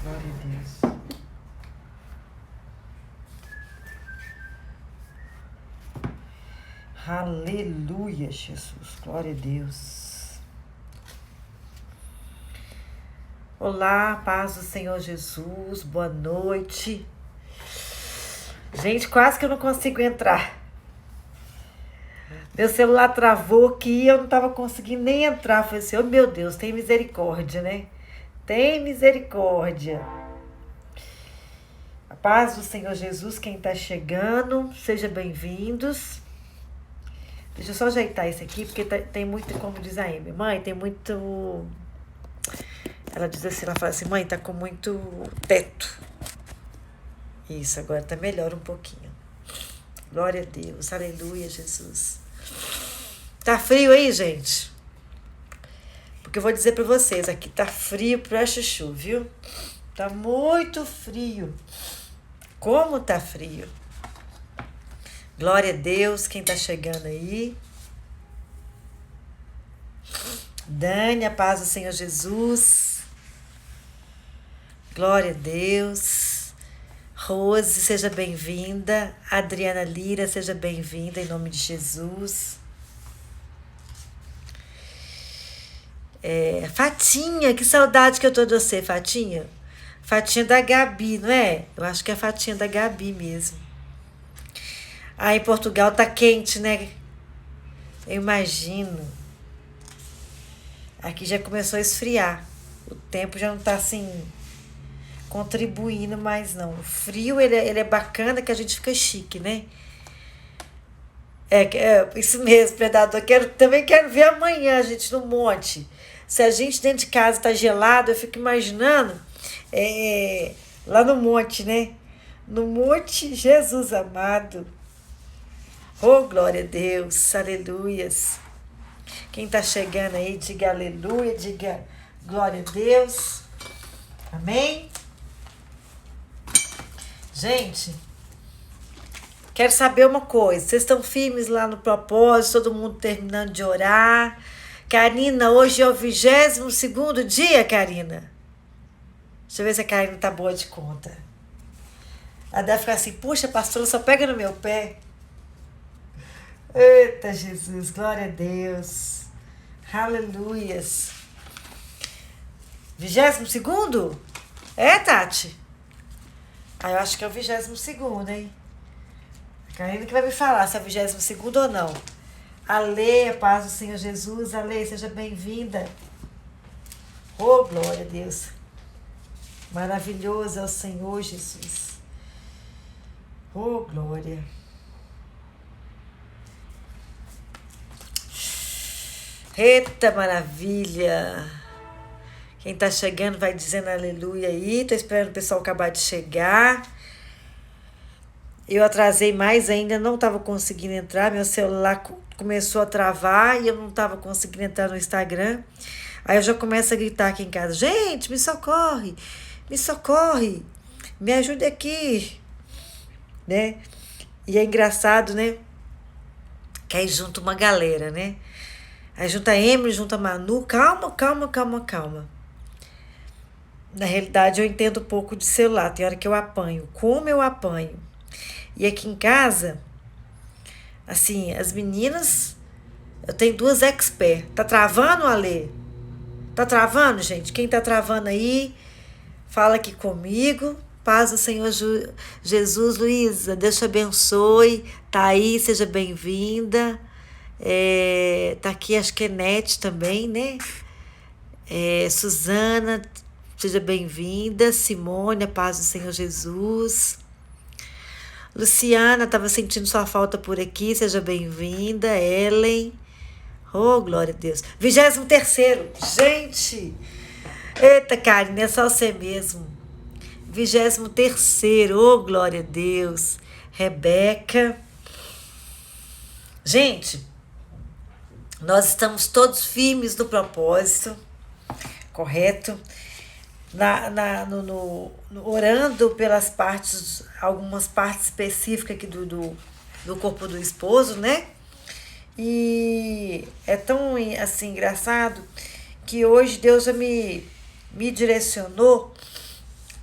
Glória a Deus. Aleluia, Jesus. Glória a Deus. Olá, paz do Senhor Jesus. Boa noite. Gente, quase que eu não consigo entrar. Meu celular travou aqui e eu não tava conseguindo nem entrar. Falei assim, oh meu Deus, tem misericórdia, né? Tem misericórdia. A paz do Senhor Jesus, quem tá chegando, sejam bem-vindos. Deixa eu só ajeitar isso aqui, porque tem muito, como diz a Amy, mãe, tem muito... Ela diz assim, ela fala assim, mãe, tá com muito teto. Isso, agora tá melhor um pouquinho. Glória a Deus, aleluia, Jesus. Tá frio aí, gente? Porque eu vou dizer pra vocês, aqui tá frio pra chuchu, viu? Tá muito frio. Como tá frio? Glória a Deus, quem tá chegando aí. Dani, a paz do Senhor Jesus. Glória a Deus. Rose, seja bem-vinda. Adriana Lira, seja bem-vinda em nome de Jesus. Fatinha, que saudade que eu tô de você, Fatinha. Fatinha da Gabi, não é? Eu acho que é a Fatinha da Gabi mesmo. Ah, em Portugal tá quente, né? Eu imagino. Aqui já começou a esfriar. O tempo já não tá assim contribuindo mais não. O frio, ele é bacana que a gente fica chique, né? É isso mesmo, predador. Também quero ver amanhã a gente no monte. Se a gente dentro de casa tá gelado, eu fico imaginando lá no monte, né? No monte, Jesus amado. Oh, glória a Deus, aleluias. Quem tá chegando aí, diga aleluia, diga glória a Deus. Amém? Gente, quero saber uma coisa. Vocês estão firmes lá no propósito, todo mundo terminando de orar. Karina, hoje é o 22º dia, Karina. Deixa eu ver se a Karina tá boa de conta. Ela deve ficar assim, puxa, pastora, só pega no meu pé. Eita, Jesus, glória a Deus. Aleluias. 22º? É, Tati? Ah, eu acho que é o 22º, hein? A Karina que vai me falar se é o 22º ou não. Ale, a paz do Senhor Jesus. Ale, seja bem-vinda. Oh, glória a Deus. Maravilhoso é o Senhor Jesus. Oh, glória. Eita, maravilha. Quem tá chegando vai dizendo aleluia aí. Tô esperando o pessoal acabar de chegar. Eu atrasei mais ainda, não tava conseguindo entrar. Meu celular começou a travar e eu não tava conseguindo entrar no Instagram. Aí eu já começo a gritar aqui em casa. Gente, me socorre. Me socorre. Me ajude aqui. Né? E é engraçado, né? Que aí junta uma galera, né? Aí junta a Emily, junta a Manu. Calma, calma, calma, calma. Na realidade, eu entendo um pouco de celular. Tem hora que eu apanho. Como eu apanho? E aqui em casa, assim, as meninas... Eu tenho 2 expert. Tá travando, Ale? Tá travando, gente? Quem tá travando aí, fala aqui comigo. Paz do Senhor Jesus, Luísa. Deus te abençoe. Tá aí, seja bem-vinda. Tá aqui, acho que é Nete também, né? Suzana, seja bem-vinda. Simone, a paz do Senhor Jesus. Luciana, estava sentindo sua falta por aqui, seja bem-vinda. Ellen, oh, glória a Deus. 23º, gente! Eita, Karine, é só você mesmo. 23º, oh, glória a Deus. Rebeca. Gente, nós estamos todos firmes no propósito, correto? Orando pelas partes, algumas partes específicas aqui do corpo do esposo, né? E é tão assim engraçado que hoje Deus já me direcionou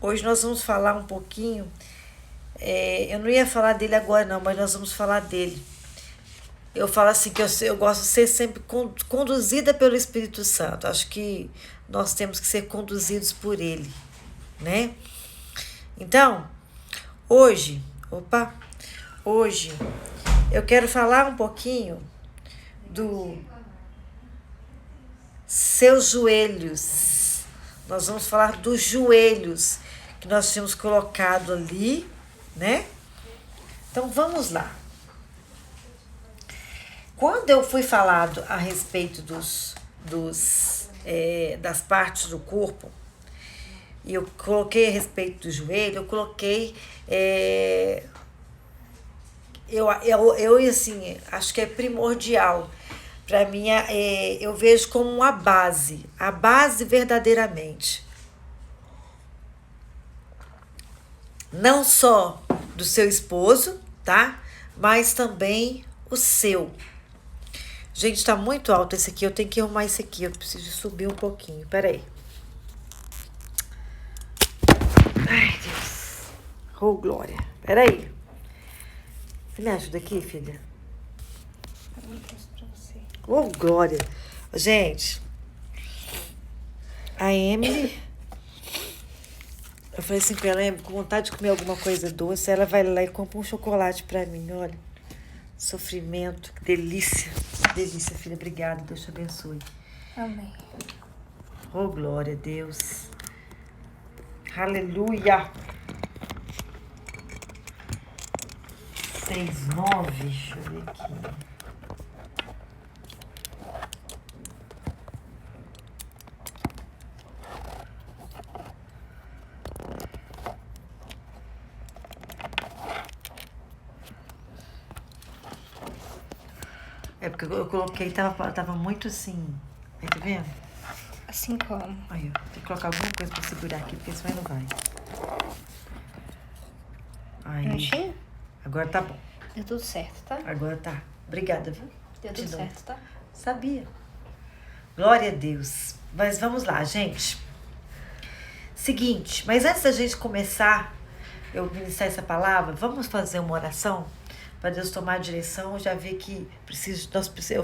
Hoje nós vamos falar um pouquinho. Eu não ia falar dele agora, não, mas nós vamos falar dele. Eu falo assim que eu gosto de ser sempre conduzida pelo Espírito Santo. Acho que nós temos que ser conduzidos por ele, né? Então, hoje eu quero falar um pouquinho do seus joelhos. Nós vamos falar dos joelhos que nós tínhamos colocado ali, né? Então, vamos lá. Quando eu fui falado a respeito das partes do corpo, e eu coloquei a respeito do joelho, eu coloquei. Assim, acho que é primordial. Para mim, eu vejo como uma base, a base verdadeiramente. Não só do seu esposo, tá? Mas também o seu. Gente, tá muito alto esse aqui. Eu tenho que arrumar esse aqui. Eu preciso subir um pouquinho. Peraí. Ai, Deus. Oh, glória. Peraí. Me ajuda aqui, filha. Oh, glória. Gente, a Emily... Eu falei assim pra ela, com vontade de comer alguma coisa doce, ela vai lá e compra um chocolate pra mim, olha. Sofrimento, que delícia. Delícia, filha. Obrigada, Deus te abençoe. Amém. Oh, glória a Deus. Aleluia. 6,9. Deixa eu ver aqui. É porque eu coloquei, tava muito assim. Aí, tá vendo? Assim como? Aí, ó. Tem que colocar alguma coisa pra segurar aqui, porque senão não vai. Aí. Prontinho? Agora tá bom. Deu tudo certo, tá? Agora tá. Obrigada, viu? Deu tudo certo, tá? Sabia. Glória a Deus. Mas vamos lá, gente. Seguinte, mas antes da gente começar, eu ministrar essa palavra, vamos fazer uma oração? Para Deus tomar a direção. Eu já vi que eu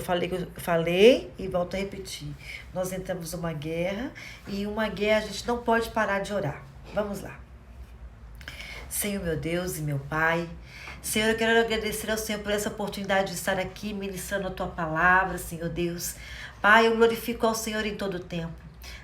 falei e volto a repetir. Nós entramos numa guerra e uma guerra a gente não pode parar de orar. Vamos lá. Senhor, meu Deus e meu Pai, Senhor, eu quero agradecer ao Senhor por essa oportunidade de estar aqui ministrando a Tua palavra, Senhor Deus. Pai, eu glorifico ao Senhor em todo o tempo.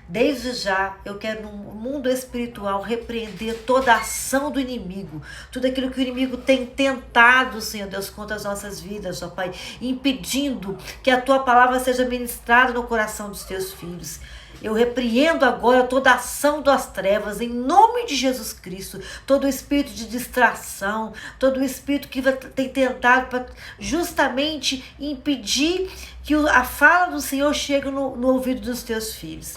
Desde já, eu quero no mundo espiritual repreender toda a ação do inimigo, tudo aquilo que o inimigo tem tentado, Senhor Deus, contra as nossas vidas, ó Pai, impedindo que a Tua palavra seja ministrada no coração dos Teus filhos. Eu repreendo agora toda a ação das trevas, em nome de Jesus Cristo, todo o espírito de distração, todo o espírito que tem tentado para justamente impedir que a fala do Senhor chegue no ouvido dos Teus filhos.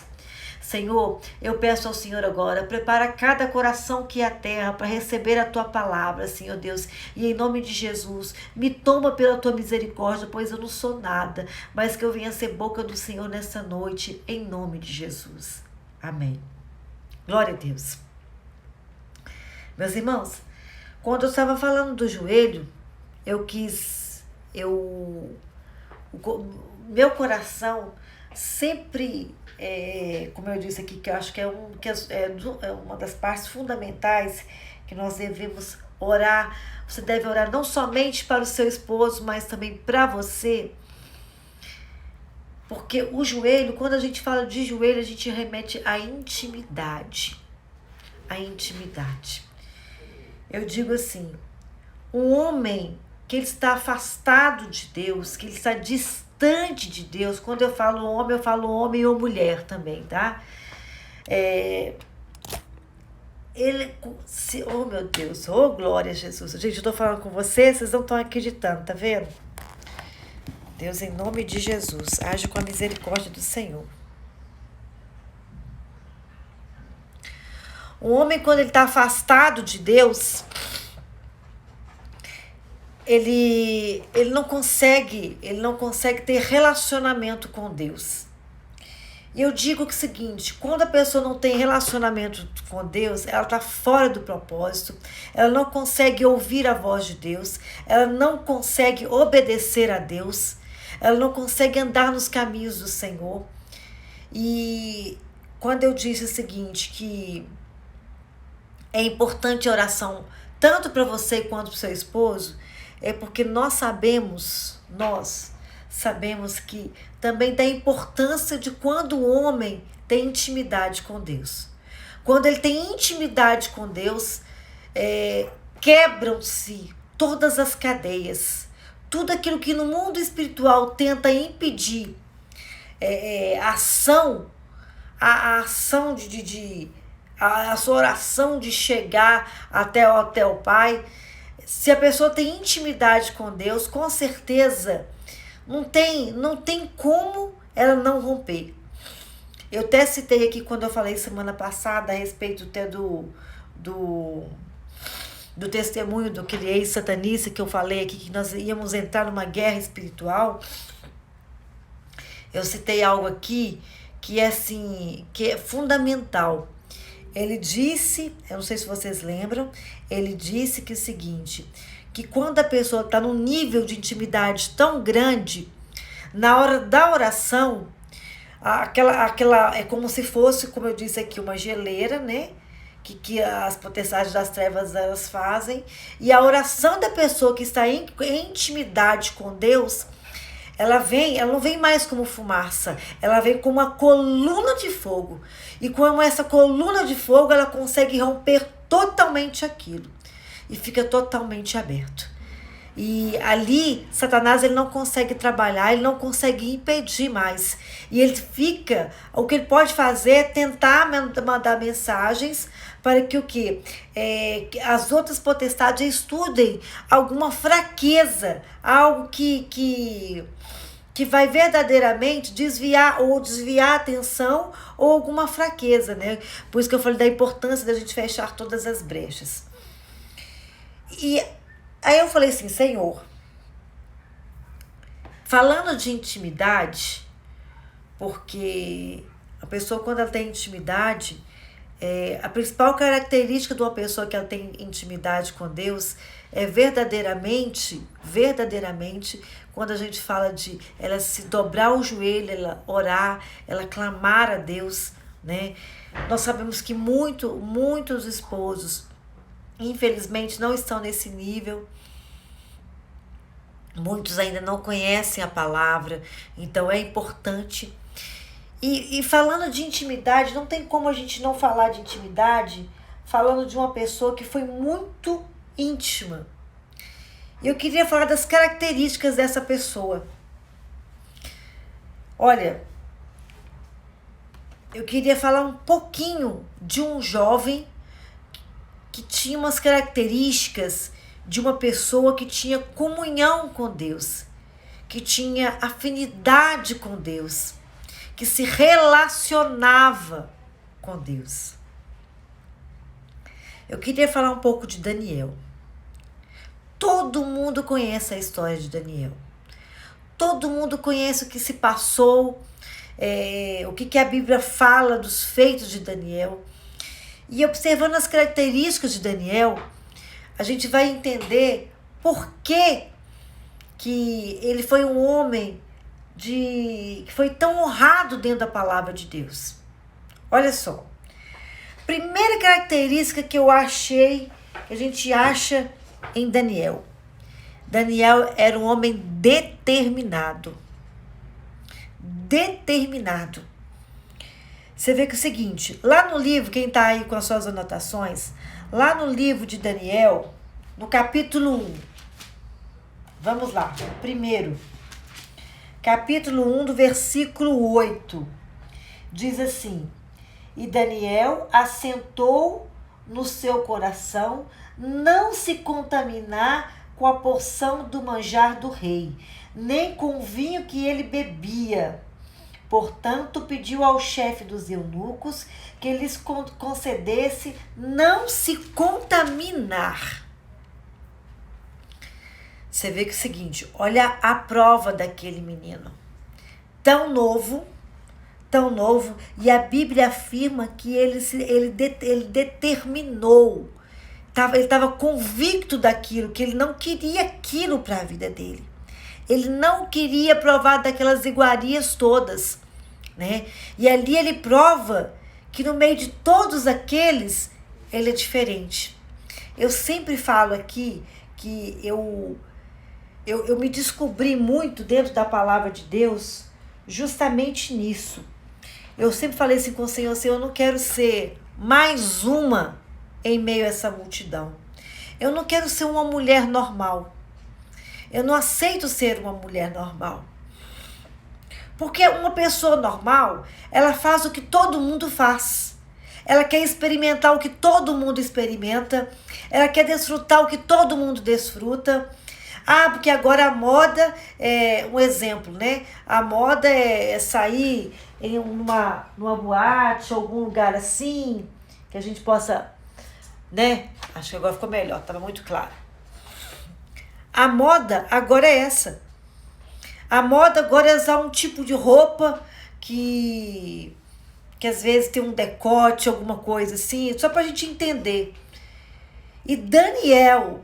Senhor, eu peço ao Senhor agora, prepara cada coração que é a terra para receber a Tua palavra, Senhor Deus. E em nome de Jesus, me toma pela Tua misericórdia, pois eu não sou nada, mas que eu venha ser boca do Senhor nessa noite, em nome de Jesus. Amém. Glória a Deus. Meus irmãos, quando eu estava falando do joelho, meu coração sempre... como eu disse aqui, que eu acho que é uma das partes fundamentais que nós devemos orar. Você deve orar não somente para o seu esposo, mas também para você. Porque o joelho, quando a gente fala de joelho, a gente remete à intimidade. A intimidade. Eu digo assim, um homem que ele está afastado de Deus, que ele está distante de Deus. Quando eu falo homem ou mulher também, tá? Oh meu Deus, oh glória a Jesus. Gente, eu tô falando com vocês não estão acreditando, tá vendo? Deus, em nome de Jesus, age com a misericórdia do Senhor. Um homem, quando ele está afastado de Deus, ele não consegue ter relacionamento com Deus. E eu digo que é o seguinte, quando a pessoa não tem relacionamento com Deus, ela está fora do propósito, ela não consegue ouvir a voz de Deus, ela não consegue obedecer a Deus, ela não consegue andar nos caminhos do Senhor. E quando eu disse o seguinte, que é importante a oração tanto para você quanto para o seu esposo, é porque nós sabemos que também da importância de quando o homem tem intimidade com Deus. Quando ele tem intimidade com Deus, quebram-se todas as cadeias. Tudo aquilo que no mundo espiritual tenta impedir a ação a sua oração de chegar até o Pai. Se a pessoa tem intimidade com Deus, com certeza não tem como ela não romper. Eu até citei aqui quando eu falei semana passada a respeito até do testemunho do aquele ex-satanista que eu falei aqui, que nós íamos entrar numa guerra espiritual. Eu citei algo aqui que é assim, que é fundamental. Ele disse, eu não sei se vocês lembram, ele disse que é o seguinte, que quando a pessoa está num nível de intimidade tão grande, na hora da oração, aquela é como se fosse, como eu disse aqui, uma geleira, né? Que as potestades das trevas elas fazem, e a oração da pessoa que está em intimidade com Deus, ela não vem mais como fumaça, ela vem como uma coluna de fogo. E como essa coluna de fogo, ela consegue romper totalmente aquilo. E fica totalmente aberto. E ali, Satanás ele não consegue trabalhar, ele não consegue impedir mais. E ele fica, o que ele pode fazer é tentar mandar mensagens para que o quê? As outras potestades estudem alguma fraqueza, algo que vai verdadeiramente desviar a atenção ou alguma fraqueza, né? Por isso que eu falei da importância da gente fechar todas as brechas. E aí eu falei assim, Senhor, falando de intimidade, porque a pessoa quando ela tem intimidade, a principal característica de uma pessoa que ela tem intimidade com Deus é verdadeiramente, quando a gente fala de ela se dobrar o joelho, ela orar, ela clamar a Deus, né? Nós sabemos que muitos esposos, infelizmente, não estão nesse nível. Muitos ainda não conhecem a palavra, então é importante. E falando de intimidade, não tem como a gente não falar de intimidade falando de uma pessoa que foi muito íntima. Eu queria falar das características dessa pessoa. Olha, eu queria falar um pouquinho de um jovem que tinha umas características de uma pessoa que tinha comunhão com Deus, que tinha afinidade com Deus, que se relacionava com Deus. Eu queria falar um pouco de Daniel. Todo mundo conhece a história de Daniel. Todo mundo conhece o que se passou, o que a Bíblia fala dos feitos de Daniel. E observando as características de Daniel, a gente vai entender por que ele foi um homem que foi tão honrado dentro da palavra de Deus. Olha só. Primeira característica que eu achei, que a gente acha em Daniel. Daniel era um homem determinado. Determinado. Você vê que é o seguinte, lá no livro, quem está aí com as suas anotações, lá no livro de Daniel, no capítulo 1, vamos lá, primeiro, capítulo 1 do versículo 8, diz assim, e Daniel assentou no seu coração não se contaminar com a porção do manjar do rei, nem com o vinho que ele bebia. Portanto, pediu ao chefe dos eunucos que lhes concedesse não se contaminar. Você vê que é o seguinte, olha a prova daquele menino. Tão novo, tão novo, e a Bíblia afirma que ele determinou, ele estava convicto daquilo, que ele não queria aquilo para a vida dele. Ele não queria provar daquelas iguarias todas, né? E ali ele prova que no meio de todos aqueles, ele é diferente. Eu sempre falo aqui que eu me descobri muito dentro da palavra de Deus justamente nisso. Eu sempre falei assim com o Senhor, Senhor, eu não quero ser mais uma em meio a essa multidão. Eu não quero ser uma mulher normal. Eu não aceito ser uma mulher normal. Porque uma pessoa normal, ela faz o que todo mundo faz. Ela quer experimentar o que todo mundo experimenta. Ela quer desfrutar o que todo mundo desfruta. Ah, porque agora a moda é um exemplo, né? A moda é sair em numa boate, algum lugar assim, que a gente possa, né? Acho que agora ficou melhor, estava muito claro. A moda agora é essa. A moda agora é usar um tipo de roupa que às vezes tem um decote, alguma coisa assim, só pra gente entender. E Daniel,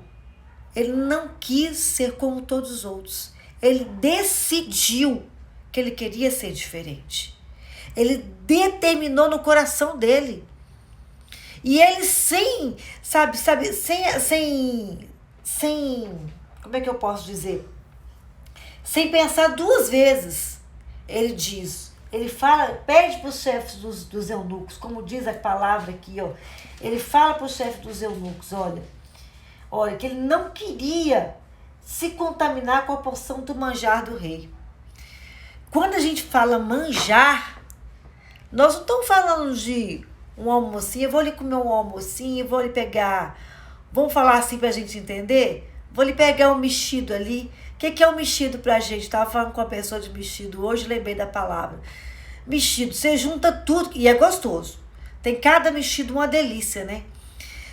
ele não quis ser como todos os outros. Ele decidiu que ele queria ser diferente. Ele determinou no coração dele. E ele sem, como é que eu posso dizer? Sem pensar duas vezes, ele fala, pede para os chefes dos eunucos, como diz a palavra aqui, ó. Ele fala para os chefes dos eunucos, olha, que ele não queria se contaminar com a porção do manjar do rei. Quando a gente fala manjar, nós não estamos falando de um almocinho, eu vou lhe comer um almocinho, eu vou lhe pegar, vamos falar assim para a gente entender? Vou lhe pegar um mexido ali. O que é um mexido pra gente? Estava falando com uma pessoa de mexido hoje, lembrei da palavra. Mexido, você junta tudo, e é gostoso. Tem cada mexido uma delícia, né?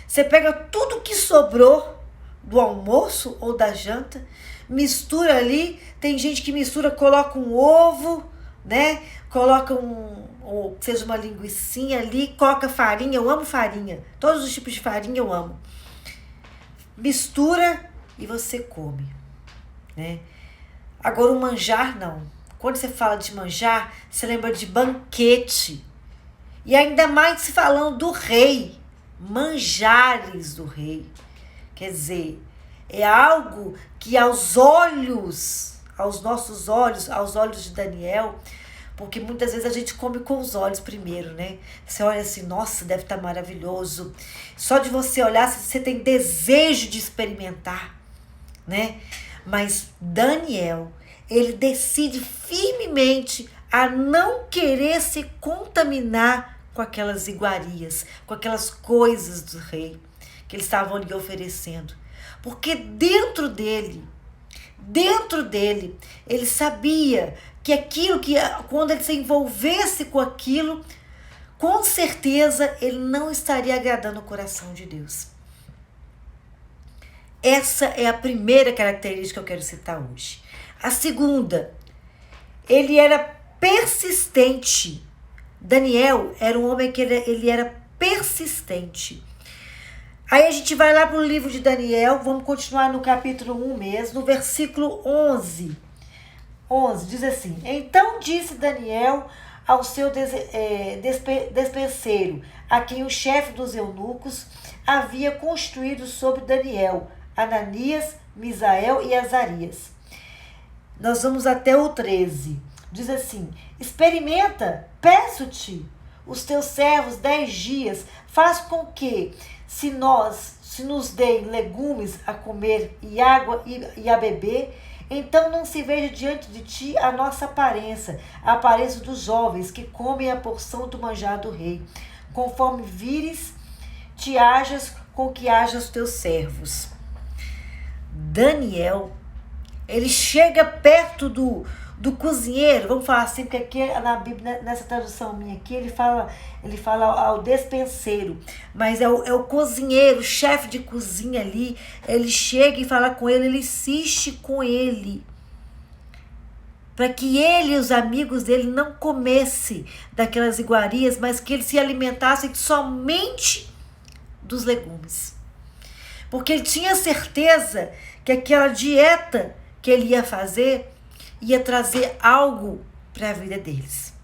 Você pega tudo que sobrou do almoço ou da janta, mistura ali. Tem gente que mistura, coloca um ovo, né? Coloca ou seja uma linguicinha ali, coloca farinha. Eu amo farinha. Todos os tipos de farinha eu amo. Mistura e você come, né? Agora o manjar não. Quando você fala de manjar, você lembra de banquete. E ainda mais se falando do rei, manjares do rei. Quer dizer, é algo que aos nossos olhos, aos olhos de Daniel, porque muitas vezes a gente come com os olhos primeiro, né? Você olha assim, nossa, deve estar maravilhoso. Só de você olhar, você tem desejo de experimentar, né? Mas Daniel, ele decide firmemente a não querer se contaminar com aquelas iguarias, com aquelas coisas do rei que eles estavam lhe oferecendo. Porque dentro dele, ele sabia que aquilo, que quando ele se envolvesse com aquilo, com certeza ele não estaria agradando o coração de Deus. Essa é a primeira característica que eu quero citar hoje. A segunda, ele era persistente. Daniel era um homem que ele era persistente. Aí a gente vai lá para o livro de Daniel, vamos continuar no capítulo 1 mesmo, no versículo 11. 11 diz assim: Então disse Daniel ao seu despenseiro, a quem o chefe dos eunucos havia construído sobre Daniel, Ananias, Misael e Azarias. Nós vamos até o 13. Diz assim: Experimenta, peço-te, os teus servos 10 dias, faz com que, se nos deem legumes a comer e água e a beber, então não se veja diante de ti a nossa aparência, a aparência dos jovens que comem a porção do manjar do rei. Conforme vires, te hajas com que haja os teus servos. Daniel, ele chega perto do cozinheiro, vamos falar assim, porque aqui na Bíblia, nessa tradução minha aqui, ele fala ao despenseiro, mas é o cozinheiro, o chefe de cozinha ali. Ele chega e fala com ele, ele insiste com ele. para que ele e os amigos dele não comessem daquelas iguarias, mas que eles se alimentassem somente dos legumes. Porque ele tinha certeza que aquela dieta que ele ia fazer ia trazer algo para a vida deles.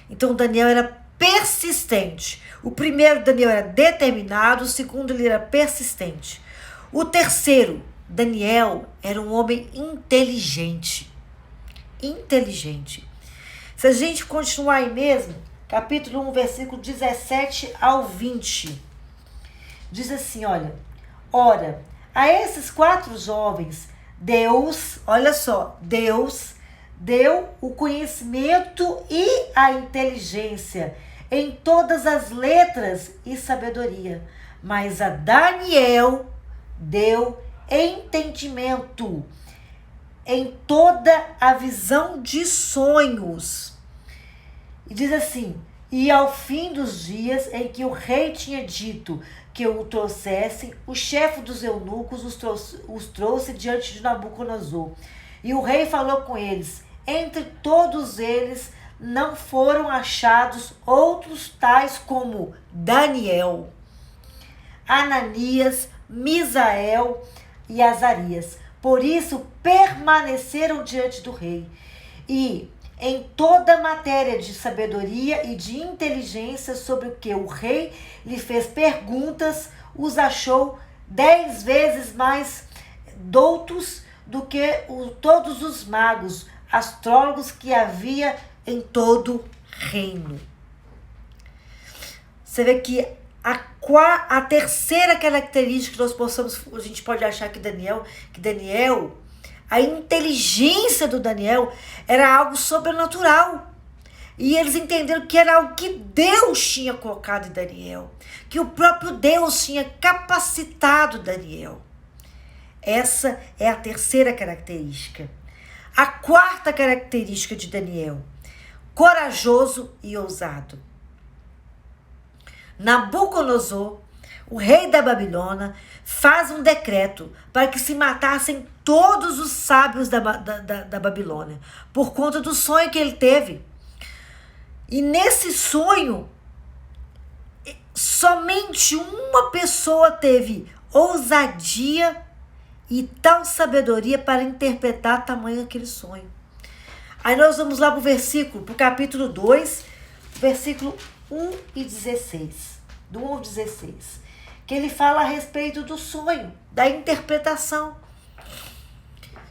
Então Daniel era persistente. O primeiro, Daniel, era determinado. O segundo, ele era persistente. O terceiro, Daniel, era um homem inteligente. Inteligente. Se a gente continuar aí mesmo, capítulo 1, versículo 17 ao 20, diz assim, olha, ora, a esses 4 jovens, Deus, olha só, Deus deu o conhecimento e a inteligência em todas as letras e sabedoria, mas a Daniel deu entendimento em toda a visão de sonhos. E diz assim, e ao fim dos dias em que o rei tinha dito que o trouxessem, o chefe dos eunucos os trouxe diante de Nabucodonosor. E o rei falou com eles, entre todos eles não foram achados outros tais como Daniel, Ananias, Misael e Azarias. Por isso permaneceram diante do rei. E em toda matéria de sabedoria e de inteligência sobre o que o rei lhe fez perguntas, os achou 10 vezes mais doutos do que todos os magos, astrólogos que havia em todo o reino. Você vê que a terceira característica que a gente pode achar que Daniel, a inteligência do Daniel era algo sobrenatural. E eles entenderam que era algo que Deus tinha colocado em Daniel, que o próprio Deus tinha capacitado Daniel. Essa é a terceira característica. A quarta característica de Daniel, corajoso e ousado. Nabucodonosor, o rei da Babilônia, faz um decreto para que se matassem todos os sábios da Babilônia, por conta do sonho que ele teve. E nesse sonho, somente uma pessoa teve ousadia e tal sabedoria para interpretar tamanho aquele sonho. Aí nós vamos lá para o capítulo 2, versículo 1 e 16. Do 1 ao 16. Que ele fala a respeito do sonho, da interpretação.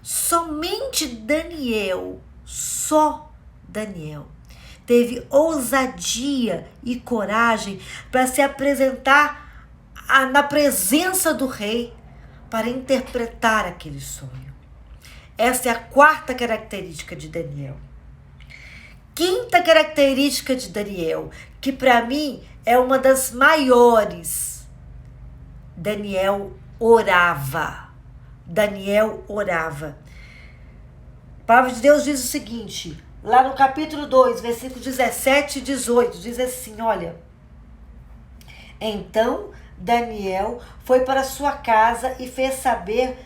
Somente Daniel, só Daniel, teve ousadia e coragem para se apresentar na presença do rei para interpretar aquele sonho. Essa é a quarta característica de Daniel. Quinta característica de Daniel, que para mim é uma das maiores. Daniel orava. Daniel orava. A palavra de Deus diz o seguinte, lá no capítulo 2, versículo 17 e 18, diz assim, olha, então Daniel foi para sua casa e fez saber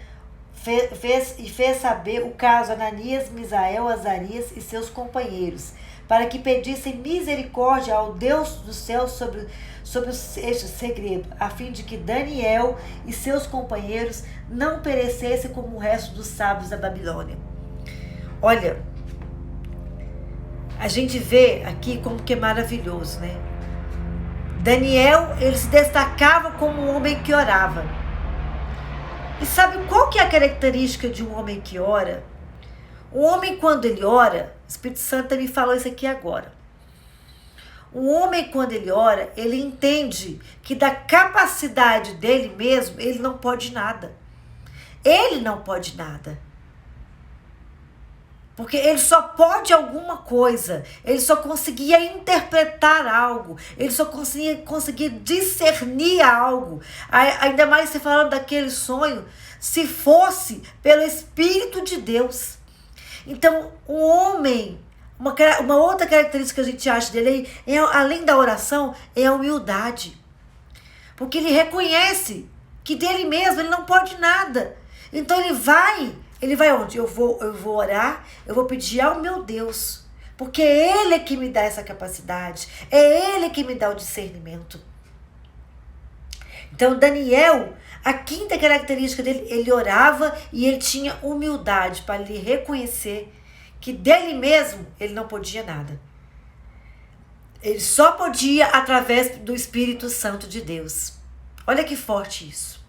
o caso a Ananias, Misael, Azarias e seus companheiros, para que pedissem misericórdia ao Deus do céu sobre este segredo, a fim de que Daniel e seus companheiros não perecessem como o resto dos sábios da Babilônia. Olha, a gente vê aqui como que é maravilhoso, né? Daniel, ele se destacava como um homem que orava. E sabe qual que é a característica de um homem que ora? O homem, quando ele ora, o Espírito Santo me falou isso aqui agora. O homem, quando ele ora, ele entende que da capacidade dele mesmo, ele não pode nada. Ele não pode nada. Porque ele só pode alguma coisa, ele só conseguia interpretar algo, ele só conseguia discernir algo. Ainda mais você falando daquele sonho, se fosse pelo Espírito de Deus. Então, o homem, uma outra característica que a gente acha dele, além da oração, é a humildade. Porque ele reconhece que dele mesmo ele não pode nada. Então ele vai Ele vai onde? Eu vou orar, eu vou pedir ao meu Deus. Porque é Ele que me dá essa capacidade. É Ele que me dá o discernimento. Então, Daniel, a quinta característica dele, ele orava e ele tinha humildade para lhe reconhecer que dele mesmo ele não podia nada. Ele só podia através do Espírito Santo de Deus. Olha que forte isso.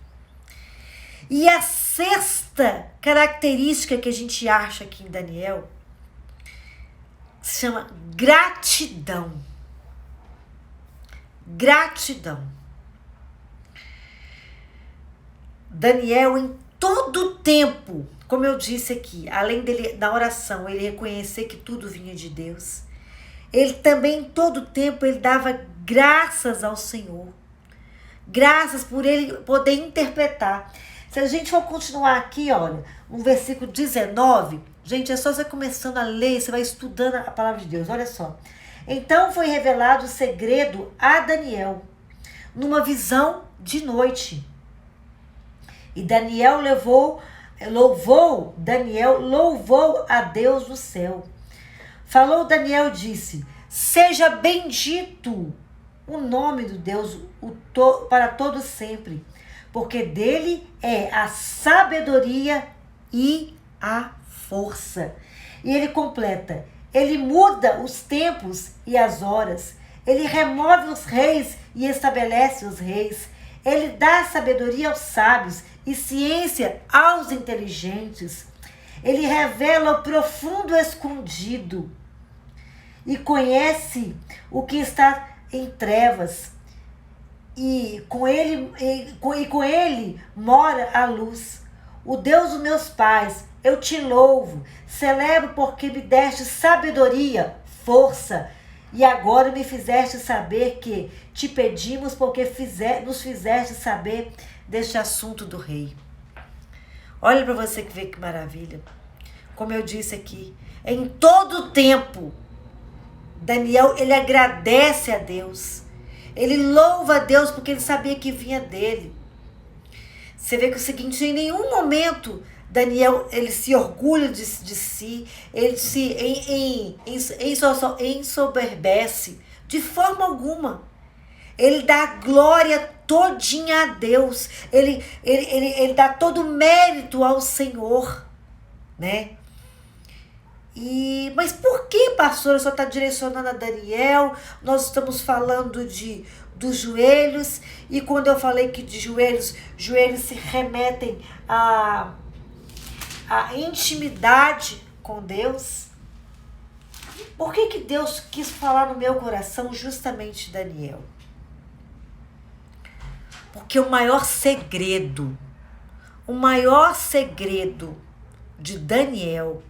E a sexta característica que a gente acha aqui em Daniel se chama gratidão. Gratidão. Daniel, em todo o tempo, como eu disse aqui, além dele, na oração, ele reconhecer que tudo vinha de Deus, ele também, em todo o tempo, ele dava graças ao Senhor. Graças por ele poder interpretar. Se a gente for continuar aqui, olha, no versículo 19, gente, é só você começando a ler, você vai estudando a palavra de Deus, olha só. Então foi revelado o segredo a Daniel, numa visão de noite. E Daniel louvou a Deus do céu. Falou Daniel e disse: seja bendito o nome do Deus para todo sempre, porque dele é a sabedoria e a força. E ele completa: ele muda os tempos e as horas, ele remove os reis e estabelece os reis, ele dá sabedoria aos sábios e ciência aos inteligentes. Ele revela o profundo escondido e conhece o que está em trevas. E com ele mora a luz. O Deus dos meus pais, eu te louvo, celebro porque me deste sabedoria, força, e agora me fizeste saber que te pedimos porque nos fizeste saber deste assunto do rei. Olha para você que vê que maravilha. Como eu disse aqui, em todo o tempo, Daniel, ele agradece a Deus. Ele louva a Deus porque ele sabia que vinha dele. Você vê que é o seguinte, em nenhum momento Daniel, ele se orgulha de si, ele se ensoberbece de forma alguma. Ele dá glória todinha a Deus. Ele dá todo o mérito ao Senhor, né? Mas por que, pastora, só está direcionando a Daniel? Nós estamos falando dos joelhos, e quando eu falei que de joelhos se remetem à intimidade com Deus. Por que Deus quis falar no meu coração justamente Daniel? Porque o maior segredo de Daniel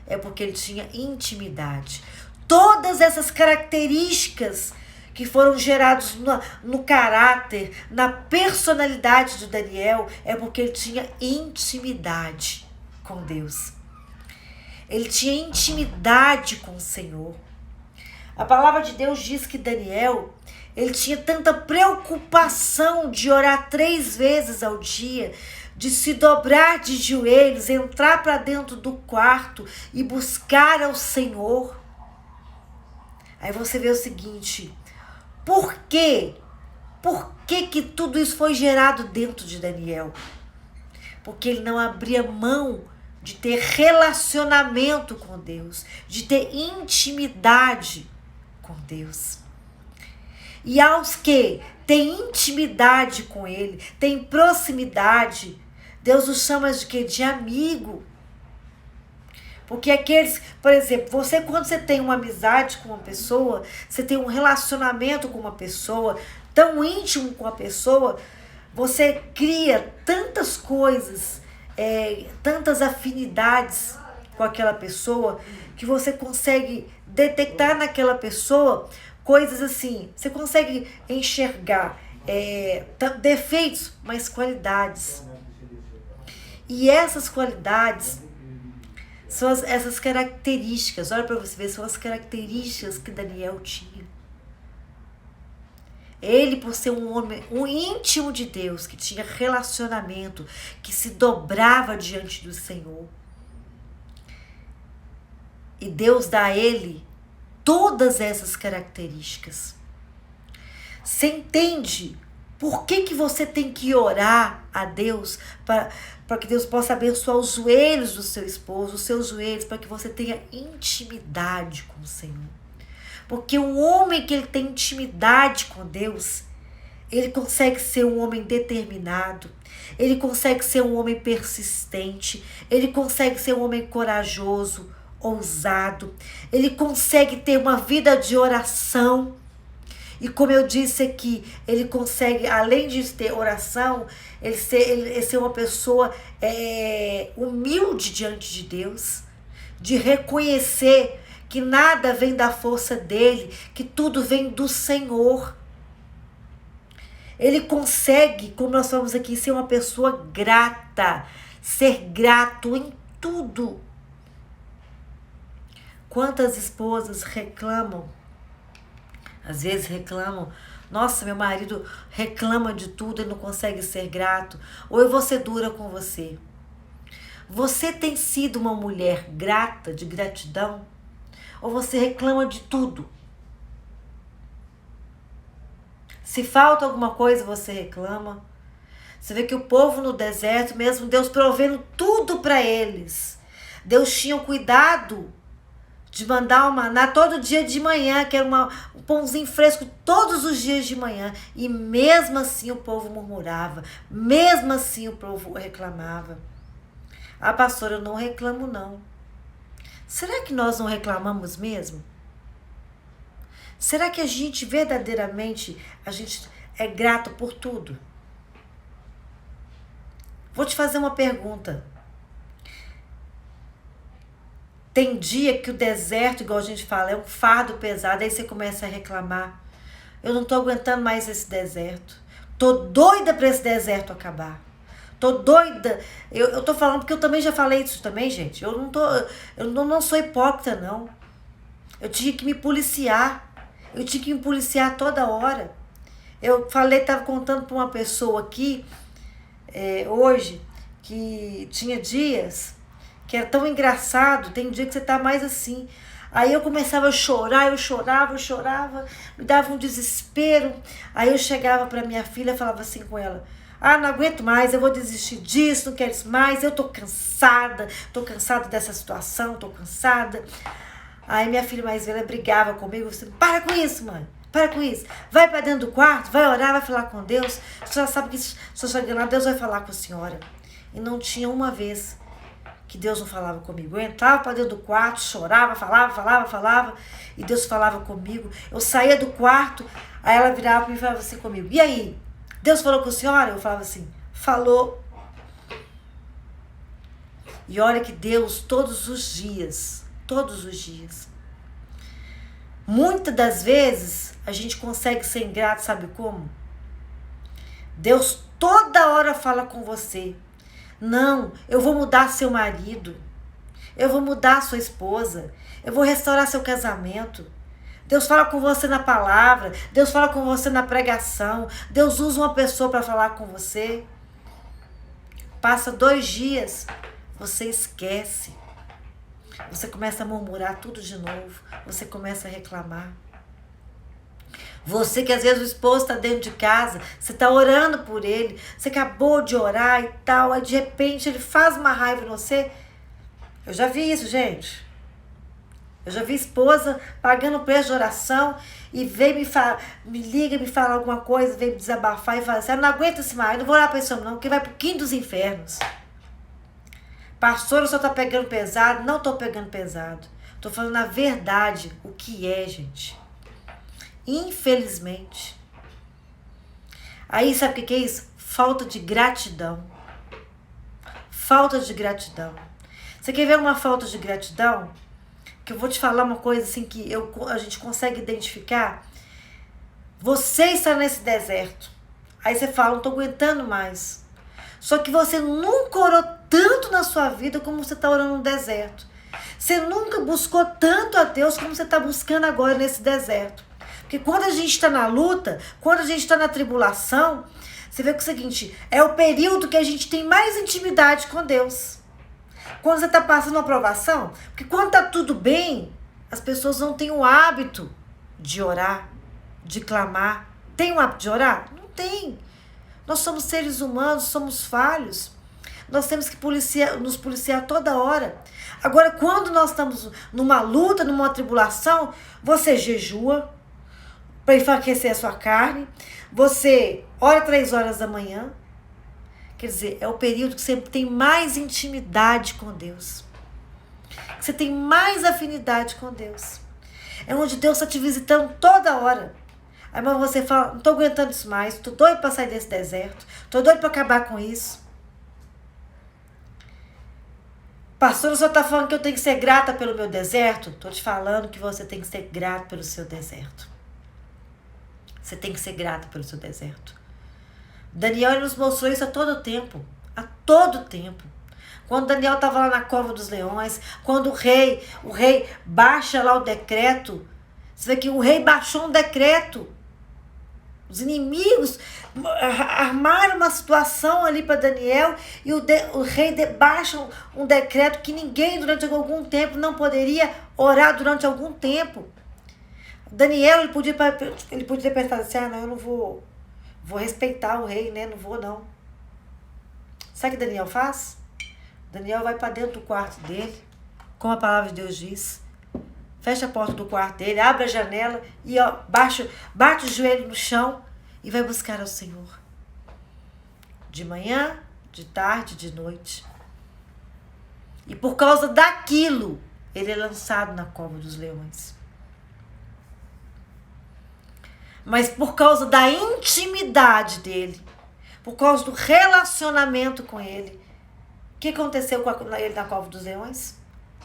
é porque ele tinha intimidade. Todas essas características que foram geradas no caráter, na personalidade de Daniel, é porque ele tinha intimidade com Deus. Ele tinha intimidade com o Senhor. A palavra de Deus diz que Daniel, ele tinha tanta preocupação de orar 3 vezes ao dia, de se dobrar de joelhos, entrar para dentro do quarto e buscar ao Senhor. Aí você vê o seguinte, por quê? Por que tudo isso foi gerado dentro de Daniel? Porque ele não abria mão de ter relacionamento com Deus, de ter intimidade com Deus. E aos que têm intimidade com Ele, têm proximidade, Deus os chama de quê? De amigo. Porque aqueles, por exemplo, quando você tem uma amizade com uma pessoa, você tem um relacionamento com uma pessoa, tão íntimo com a pessoa, você cria tantas coisas, tantas afinidades com aquela pessoa, que você consegue detectar naquela pessoa coisas assim, você consegue enxergar defeitos, mas qualidades. E essas qualidades são essas características, olha para você ver, são as características que Daniel tinha. Ele, por ser um homem, um íntimo de Deus, que tinha relacionamento, que se dobrava diante do Senhor. E Deus dá a ele todas essas características. Você entende por que você tem que orar a Deus para que Deus possa abençoar os joelhos do seu esposo, os seus joelhos, para que você tenha intimidade com o Senhor. Porque um homem que ele tem intimidade com Deus, ele consegue ser um homem determinado, ele consegue ser um homem persistente, ele consegue ser um homem corajoso, ousado, ele consegue ter uma vida de oração. E como eu disse aqui, ele consegue, além de ter oração, ele ser uma pessoa humilde diante de Deus, de reconhecer que nada vem da força dele, que tudo vem do Senhor. Ele consegue, como nós falamos aqui, ser uma pessoa grata, ser grato em tudo. Quantas esposas reclamam? Às vezes reclamam, nossa, meu marido reclama de tudo e não consegue ser grato. Ou eu vou ser dura com você. Você tem sido uma mulher grata, de gratidão? Ou você reclama de tudo? Se falta alguma coisa, você reclama. Você vê que o povo no deserto, mesmo Deus provendo tudo para eles, Deus tinha o cuidado de mandar o maná todo dia de manhã, que era um pãozinho fresco todos os dias de manhã. E mesmo assim o povo murmurava, mesmo assim o povo reclamava. Ah, pastora, eu não reclamo não. Será que nós não reclamamos mesmo? Será que a gente verdadeiramente, a gente é grato por tudo? Vou te fazer uma pergunta. Tem dia que o deserto, igual a gente fala, é um fardo pesado, aí você começa a reclamar. Eu não tô aguentando mais esse deserto. Tô doida para esse deserto acabar. Tô doida. Eu tô falando porque eu também já falei isso também, gente. Eu não sou hipócrita, não. Eu tinha que me policiar. Eu tinha que me policiar toda hora. Eu tava contando para uma pessoa aqui, hoje, que tinha dias que era tão engraçado, tem dia que você tá mais assim. Aí eu começava a chorar, eu chorava, me dava um desespero. Aí eu chegava para minha filha e falava assim com ela, ah, não aguento mais, eu vou desistir disso, não quero isso mais, eu tô cansada dessa situação, tô cansada. Aí minha filha mais velha brigava comigo, assim, para com isso, mãe, para com isso. Vai para dentro do quarto, vai orar, vai falar com Deus. A senhora sabe que se eu chegar lá, Deus vai falar com a senhora. E não tinha uma vez que Deus não falava comigo. Eu entrava para dentro do quarto, chorava, falava, e Deus falava comigo. Eu saía do quarto, aí ela virava para mim e falava assim comigo, e aí? Deus falou com a senhora? Eu falava assim, falou. E olha que Deus, todos os dias, muitas das vezes, a gente consegue ser ingrato, sabe como? Deus toda hora fala com você, não, eu vou mudar seu marido, eu vou mudar sua esposa, eu vou restaurar seu casamento. Deus fala com você na palavra, Deus fala com você na pregação, Deus usa uma pessoa para falar com você. Passa 2 dias, você esquece. Você começa a murmurar tudo de novo, você começa a reclamar. Você que às vezes o esposo está dentro de casa, você está orando por ele, você acabou de orar e tal, aí de repente ele faz uma raiva em você. Eu já vi isso, gente. Eu já vi esposa pagando preço de oração e vem me liga, me fala alguma coisa, vem me desabafar e fala assim, eu não aguento esse marido, não vou orar para esse homem não, porque vai pro quinto dos infernos. Pastor, o senhor está pegando pesado? Não estou pegando pesado. Estou falando a verdade, o que é, gente. Infelizmente. Aí sabe o que é isso? Falta de gratidão. Falta de gratidão. Você quer ver uma falta de gratidão? Que eu vou te falar uma coisa assim que a gente consegue identificar. Você está nesse deserto. Aí você fala, não estou aguentando mais. Só que você nunca orou tanto na sua vida como você está orando no deserto. Você nunca buscou tanto a Deus como você está buscando agora nesse deserto. Porque quando a gente está na luta, quando a gente está na tribulação, você vê que é o seguinte, é o período que a gente tem mais intimidade com Deus. Quando você está passando uma provação, porque quando está tudo bem, as pessoas não têm o hábito de orar, de clamar. Tem o hábito de orar? Não tem. Nós somos seres humanos, somos falhos. Nós temos que nos policiar toda hora. Agora, quando nós estamos numa luta, numa tribulação, você jejua para enfraquecer a sua carne, você ora 3 horas da manhã. Quer dizer, é o período que você tem mais intimidade com Deus. Que você tem mais afinidade com Deus. É onde Deus está te visitando toda hora. Aí você fala, não estou aguentando isso mais, estou doido para sair desse deserto, estou doido para acabar com isso. Pastor, o senhor está falando que eu tenho que ser grata pelo meu deserto? Estou te falando que você tem que ser grato pelo seu deserto. Você tem que ser grato pelo seu deserto. Daniel nos mostrou isso a todo tempo. A todo tempo. Quando Daniel estava lá na cova dos leões, quando o rei baixa lá o decreto, você vê que o rei baixou um decreto. Os inimigos armaram uma situação ali para Daniel e o rei baixa um decreto que ninguém durante algum tempo não poderia orar durante algum tempo. Daniel, ele podia ter pensado assim, não, eu não vou respeitar o rei, né? Não vou, não. Sabe o que Daniel faz? Daniel vai para dentro do quarto dele, como a palavra de Deus diz. Fecha a porta do quarto dele, abre a janela e bate o joelho no chão e vai buscar ao Senhor. De manhã, de tarde, de noite. E por causa daquilo, ele é lançado na cova dos leões. Mas por causa da intimidade dele, por causa do relacionamento com ele, o que aconteceu com ele na cova dos leões?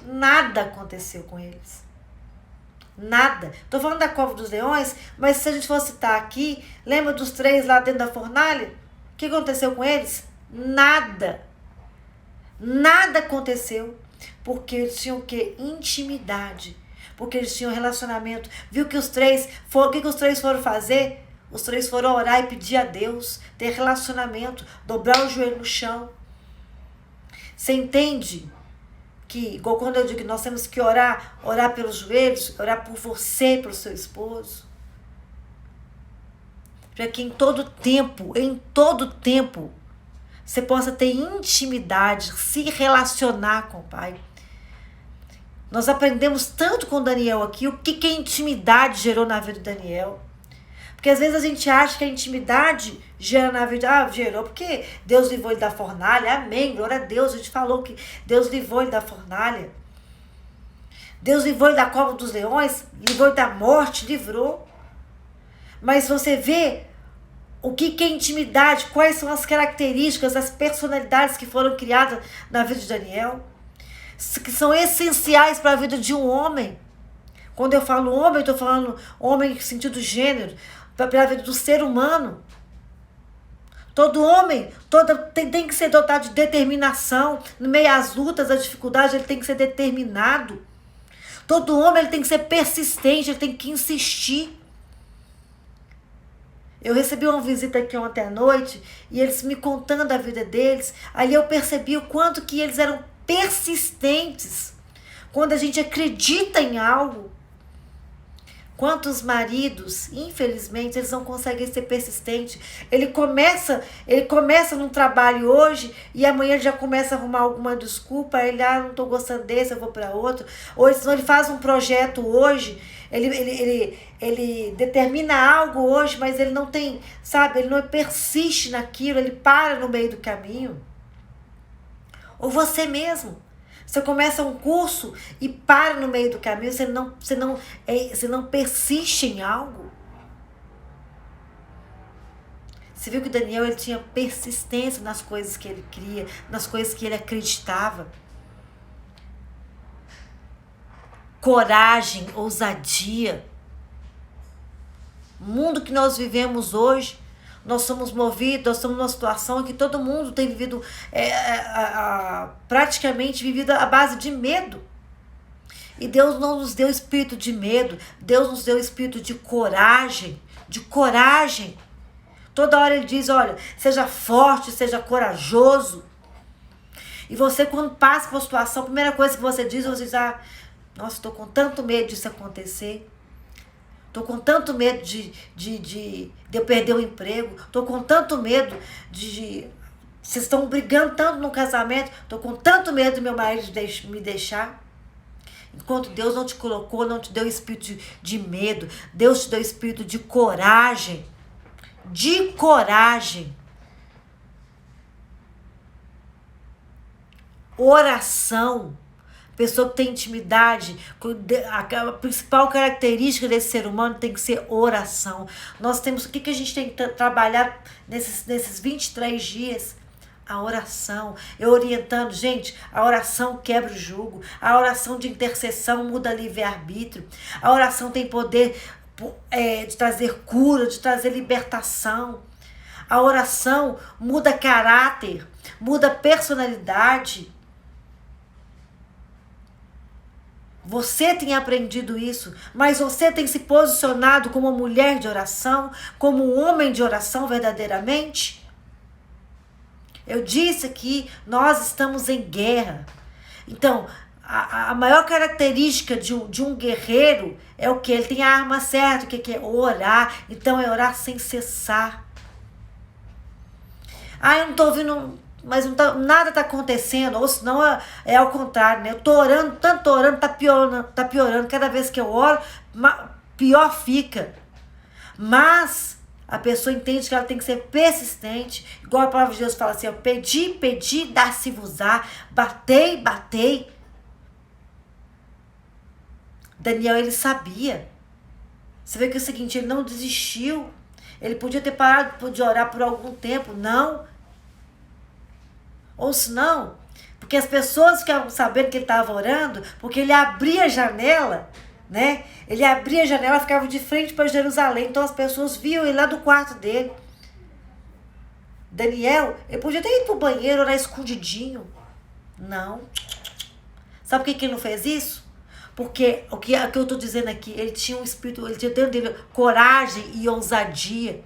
Nada aconteceu com eles. Nada. Estou falando da cova dos leões, mas se a gente for citar aqui, lembra dos 3 lá dentro da fornalha? O que aconteceu com eles? Nada. Nada aconteceu. Porque eles tinham o quê? Intimidade. Porque eles tinham relacionamento. Viu que o que os 3 foram fazer? Os 3 foram orar e pedir a Deus, ter relacionamento, dobrar o joelho no chão. Você entende? Que, igual quando eu digo que nós temos que orar pelos joelhos, orar por você, pelo seu esposo. Para que em todo tempo, você possa ter intimidade, se relacionar com o Pai. Nós aprendemos tanto com Daniel aqui, o que a intimidade gerou na vida de Daniel. Porque às vezes a gente acha que a intimidade gera na vida, gerou porque Deus livrou ele da fornalha, amém, glória a Deus, a gente falou que Deus livrou ele da fornalha. Deus livrou ele da cova dos leões, livrou ele da morte, livrou. Mas você vê o que é intimidade, quais são as características, as personalidades que foram criadas na vida de Daniel, que são essenciais para a vida de um homem. Quando eu falo homem, eu estou falando homem no sentido gênero, para a vida do ser humano. Todo homem tem que ser dotado de determinação. No meio às lutas, às dificuldades, ele tem que ser determinado. Todo homem ele tem que ser persistente, ele tem que insistir. Eu recebi uma visita aqui ontem à noite e eles me contando a vida deles. Aí eu percebi o quanto que eles eram persistentes. Quando a gente acredita em algo, quantos maridos, infelizmente, eles não conseguem ser persistentes. Ele começa num trabalho hoje e amanhã ele já começa a arrumar alguma desculpa. Ele, não estou gostando desse, eu vou para outro. Ou senão ele faz um projeto hoje, ele determina algo hoje, mas ele não tem, sabe, ele não persiste naquilo, ele para no meio do caminho. Ou você mesmo. Você começa um curso e para no meio do caminho, você não persiste em algo. Você viu que Daniel ele tinha persistência nas coisas que ele cria, nas coisas que ele acreditava. Coragem, ousadia. O mundo que nós vivemos hoje, nós somos movidos, nós estamos numa situação em que todo mundo tem vivido, praticamente vivido à base de medo. E Deus não nos deu espírito de medo, Deus nos deu espírito de coragem, de coragem. Toda hora ele diz, olha, seja forte, seja corajoso. E você, quando passa por uma situação, a primeira coisa que você diz, nossa, estou com tanto medo disso acontecer. Estou com tanto medo de eu perder o emprego. Estou com tanto medo vocês estão brigando tanto no casamento. Estou com tanto medo do meu marido me deixar. Enquanto Deus não te colocou, não te deu espírito de medo. Deus te deu espírito de coragem. De coragem. Oração. Pessoa que tem intimidade, a principal característica desse ser humano tem que ser oração. Nós temos, o que a gente tem que trabalhar nesses 23 dias? A oração. Eu orientando, gente, a oração quebra o jugo. A oração de intercessão muda livre-arbítrio. A oração tem poder de trazer cura, de trazer libertação. A oração muda caráter, muda personalidade. Você tem aprendido isso, mas você tem se posicionado como mulher de oração, como um homem de oração verdadeiramente? Eu disse que nós estamos em guerra. Então, a maior característica de um guerreiro é o que? Ele tem a arma certa, o que é orar. Então, é orar sem cessar. Eu não estou ouvindo... Mas nada está acontecendo, ou senão é ao contrário, né? Eu estou orando, tanto orando, está piorando. Cada vez que eu oro, pior fica. Mas a pessoa entende que ela tem que ser persistente, igual a palavra de Deus fala assim, pedi, dá-se-vos-á, batei. Daniel, ele sabia. Você vê que é o seguinte, ele não desistiu. Ele podia ter parado de orar por algum tempo, não. Ou se não, porque as pessoas ficavam sabendo que ele estava orando, porque ele abria a janela, né? Ele abria a janela, ficava de frente para Jerusalém, então as pessoas viam ele lá do quarto dele. Daniel, ele podia ter ido para o banheiro, orar escondidinho. Não. Sabe por que ele não fez isso? Porque o que eu estou dizendo aqui, ele tinha um espírito, ele tinha dentro dele coragem e ousadia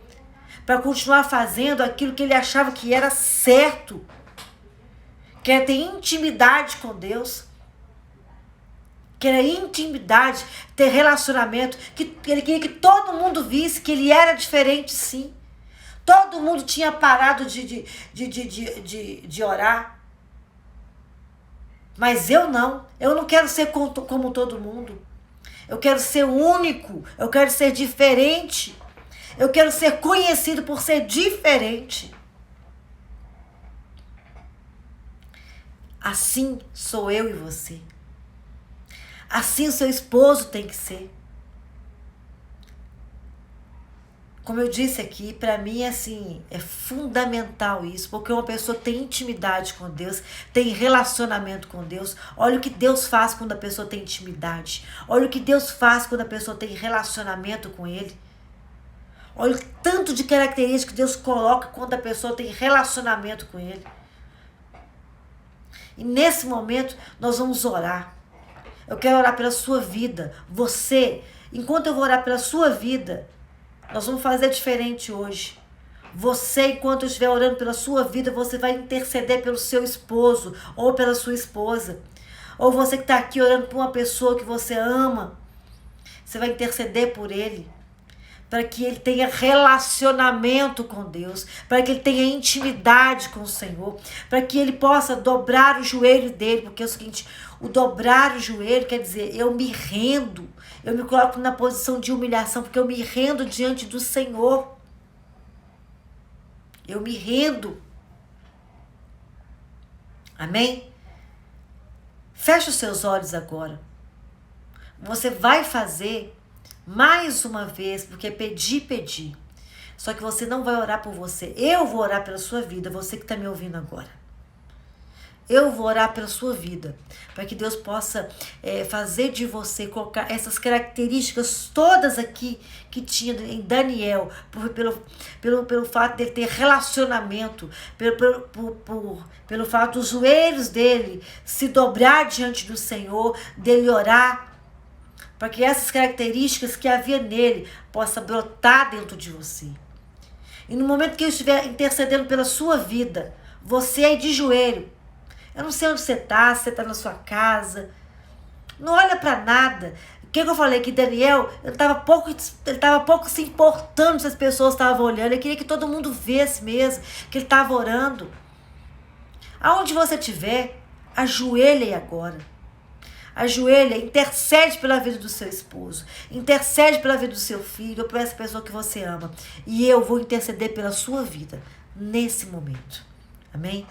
para continuar fazendo aquilo que ele achava que era certo. Quer ter intimidade com Deus, quer intimidade, ter relacionamento, que ele queria que todo mundo visse que ele era diferente, sim. Todo mundo tinha parado de orar. Mas eu não quero ser como todo mundo. Eu quero ser único, eu quero ser diferente. Eu quero ser conhecido por ser diferente. Assim sou eu e você. Assim o seu esposo tem que ser. Como eu disse aqui, para mim assim, é fundamental isso, porque uma pessoa que tem intimidade com Deus, tem relacionamento com Deus, olha o que Deus faz quando a pessoa tem intimidade. Olha o que Deus faz quando a pessoa tem relacionamento com Ele. Olha o tanto de características que Deus coloca quando a pessoa tem relacionamento com Ele. E nesse momento, nós vamos orar. Eu quero orar pela sua vida. Você, enquanto eu vou orar pela sua vida, nós vamos fazer diferente hoje. Você, enquanto eu estiver orando pela sua vida, você vai interceder pelo seu esposo ou pela sua esposa. Ou você que está aqui orando por uma pessoa que você ama, você vai interceder por ele. Para que ele tenha relacionamento com Deus, para que ele tenha intimidade com o Senhor, para que ele possa dobrar o joelho dele, porque é o seguinte, o dobrar o joelho quer dizer, eu me rendo, eu me coloco na posição de humilhação, porque eu me rendo diante do Senhor. Eu me rendo. Amém? Feche os seus olhos agora. Você vai fazer mais uma vez, porque pedi. Só que você não vai orar por você. Eu vou orar pela sua vida, você que está me ouvindo agora. Eu vou orar pela sua vida, para que Deus possa fazer de você, colocar essas características todas aqui que tinha em Daniel, pelo fato de ele ter relacionamento, pelo fato dos joelhos dele se dobrar diante do Senhor, dele orar, para que essas características que havia nele possam brotar dentro de você. E no momento que eu estiver intercedendo pela sua vida, você aí de joelho, eu não sei onde você está, se você está na sua casa, não olha para nada. O que eu falei? Que Daniel, ele estava pouco se importando se as pessoas estavam olhando, ele queria que todo mundo visse mesmo, que ele estava orando. Aonde você estiver, ajoelhe aí agora. Ajoelha, intercede pela vida do seu esposo, intercede pela vida do seu filho, ou por essa pessoa que você ama. E eu vou interceder pela sua vida nesse momento. Amém?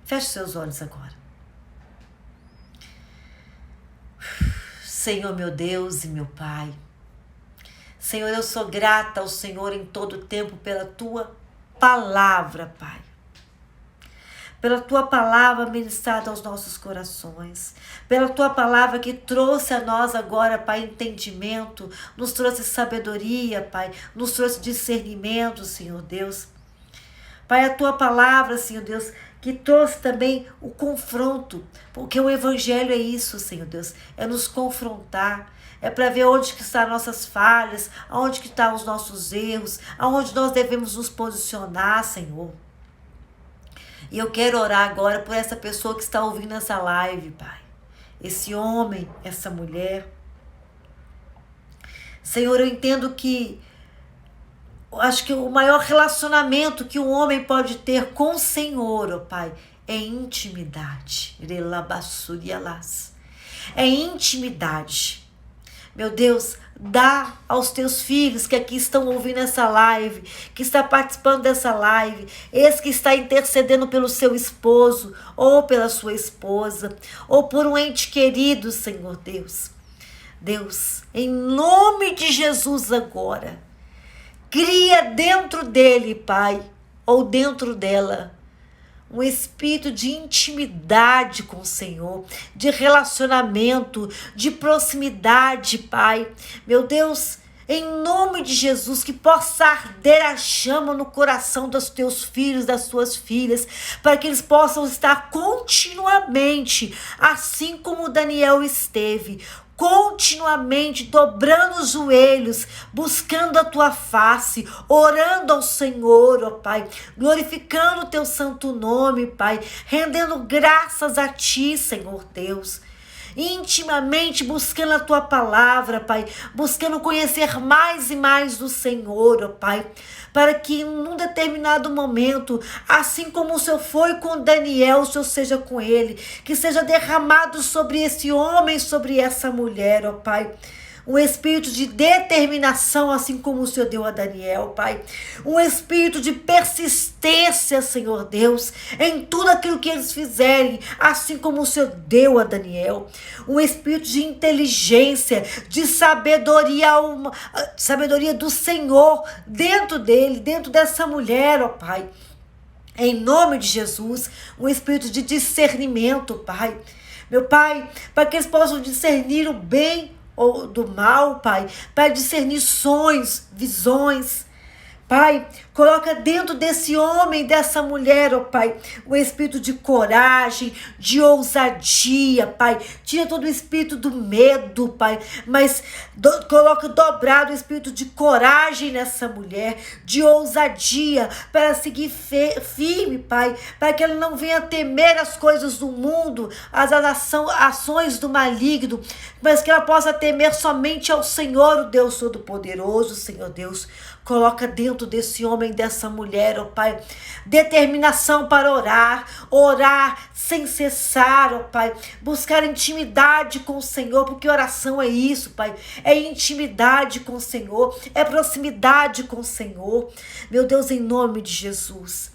Feche seus olhos agora. Senhor, meu Deus e meu Pai. Senhor, eu sou grata ao Senhor em todo tempo pela tua palavra, Pai. Pela tua palavra ministrada aos nossos corações, pela tua palavra que trouxe a nós agora, Pai, entendimento, nos trouxe sabedoria, Pai, nos trouxe discernimento, Senhor Deus. Pai, a tua palavra, Senhor Deus, que trouxe também o confronto, porque o evangelho é isso, Senhor Deus, é nos confrontar, é para ver onde que estão nossas falhas, aonde que estão os nossos erros, aonde nós devemos nos posicionar, Senhor. E eu quero orar agora por essa pessoa que está ouvindo essa live, Pai. Esse homem, essa mulher. Senhor, eu entendo que acho que o maior relacionamento que um homem pode ter com o Senhor, ó Pai, é intimidade. É intimidade. Meu Deus, dá aos teus filhos que aqui estão ouvindo essa live, que está participando dessa live, esse que está intercedendo pelo seu esposo, ou pela sua esposa, ou por um ente querido, Senhor Deus. Deus, em nome de Jesus agora, cria dentro dele, Pai, ou dentro dela, um espírito de intimidade com o Senhor, de relacionamento, de proximidade, Pai. Meu Deus, em nome de Jesus, que possa arder a chama no coração dos teus filhos, das tuas filhas, para que eles possam estar continuamente, assim como Daniel esteve, continuamente dobrando os joelhos, buscando a tua face, orando ao Senhor, ó Pai, glorificando o teu santo nome, Pai, rendendo graças a ti, Senhor Deus, intimamente buscando a tua palavra, Pai, buscando conhecer mais e mais do Senhor, ó Pai, para que num determinado momento, assim como o Senhor foi com Daniel, o Senhor seja com ele, que seja derramado sobre esse homem, sobre essa mulher, ó Pai, um espírito de determinação, assim como o Senhor deu a Daniel, Pai. Um espírito de persistência, Senhor Deus, em tudo aquilo que eles fizerem, assim como o Senhor deu a Daniel. Um espírito de inteligência, de sabedoria, sabedoria do Senhor dentro dele, dentro dessa mulher, ó Pai. Em nome de Jesus, um espírito de discernimento, Pai. Meu Pai, para que eles possam discernir o bem ou do mal, Pai, para discernir sonhos, visões. Pai, coloca dentro desse homem, dessa mulher, ó Pai, um espírito de coragem, de ousadia, Pai. Tira todo o espírito do medo, Pai, mas coloca dobrado o espírito de coragem nessa mulher, de ousadia, para seguir firme, Pai, para que ela não venha temer as coisas do mundo, as ações do maligno, mas que ela possa temer somente ao Senhor, o Deus Todo-Poderoso, Senhor Deus. Coloca dentro desse homem, dessa mulher, ó Pai, determinação para orar sem cessar, ó Pai, buscar intimidade com o Senhor, porque oração é isso, Pai, é intimidade com o Senhor, é proximidade com o Senhor. Meu Deus, em nome de Jesus,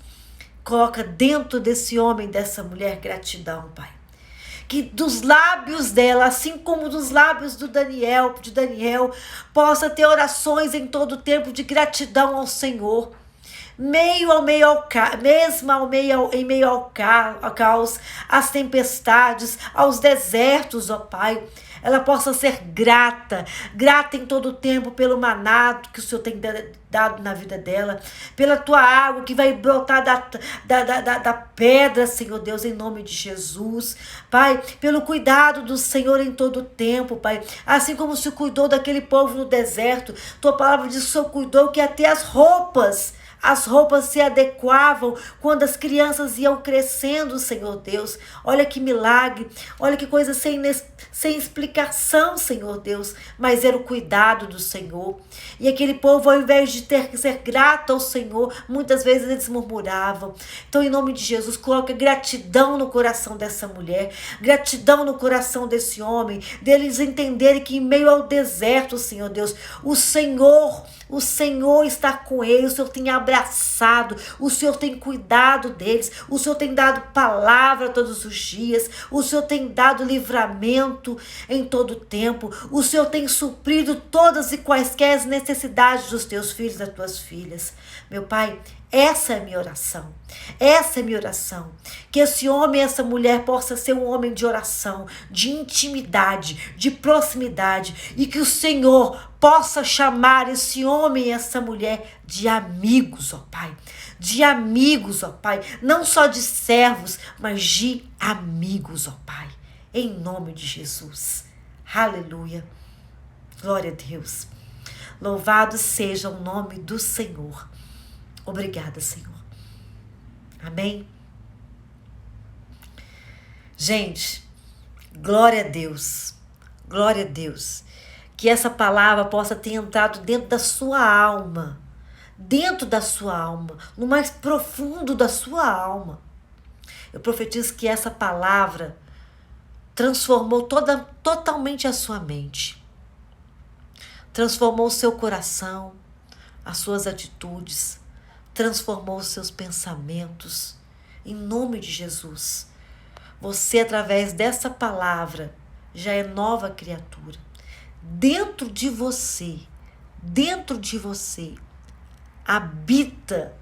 coloca dentro desse homem, dessa mulher, gratidão, Pai. Que dos lábios dela, assim como dos lábios de Daniel, possa ter orações em todo o tempo de gratidão ao Senhor. em meio ao caos, às tempestades, aos desertos, ó Pai, ela possa ser grata em todo o tempo pelo maná que o Senhor tem dado na vida dela, pela tua água que vai brotar da pedra, Senhor Deus, em nome de Jesus, Pai, pelo cuidado do Senhor em todo o tempo, Pai, assim como o Senhor cuidou daquele povo no deserto, tua palavra diz que o Senhor cuidou que até as roupas se adequavam quando as crianças iam crescendo, Senhor Deus. Olha que milagre, olha que coisa sem explicação, Senhor Deus, mas era o cuidado do Senhor. E aquele povo, ao invés de ter que ser grato ao Senhor, muitas vezes eles murmuravam. Então, em nome de Jesus, coloca gratidão no coração dessa mulher, gratidão no coração desse homem, deles entenderem que em meio ao deserto, Senhor Deus, o Senhor está com eles, o Senhor tem abraçado, o Senhor tem cuidado deles, o Senhor tem dado palavra todos os dias, o Senhor tem dado livramento em todo o tempo, o Senhor tem suprido todas e quaisquer necessidades dos teus filhos e das tuas filhas. Meu Pai, essa é a minha oração. Essa é a minha oração. Que esse homem e essa mulher possa ser um homem de oração, de intimidade, de proximidade. E que o Senhor possa chamar esse homem e essa mulher de amigos, ó Pai. De amigos, ó Pai. Não só de servos, mas de amigos, ó Pai. Em nome de Jesus. Aleluia. Glória a Deus. Louvado seja o nome do Senhor. Obrigada, Senhor. Amém? Gente, glória a Deus. Glória a Deus. Que essa palavra possa ter entrado dentro da sua alma. Dentro da sua alma. No mais profundo da sua alma. Eu profetizo que essa palavra transformou totalmente a sua mente. Transformou o seu coração, as suas atitudes, transformou os seus pensamentos. Em nome de Jesus. Você, através dessa palavra, já é nova criatura. Dentro de você, habita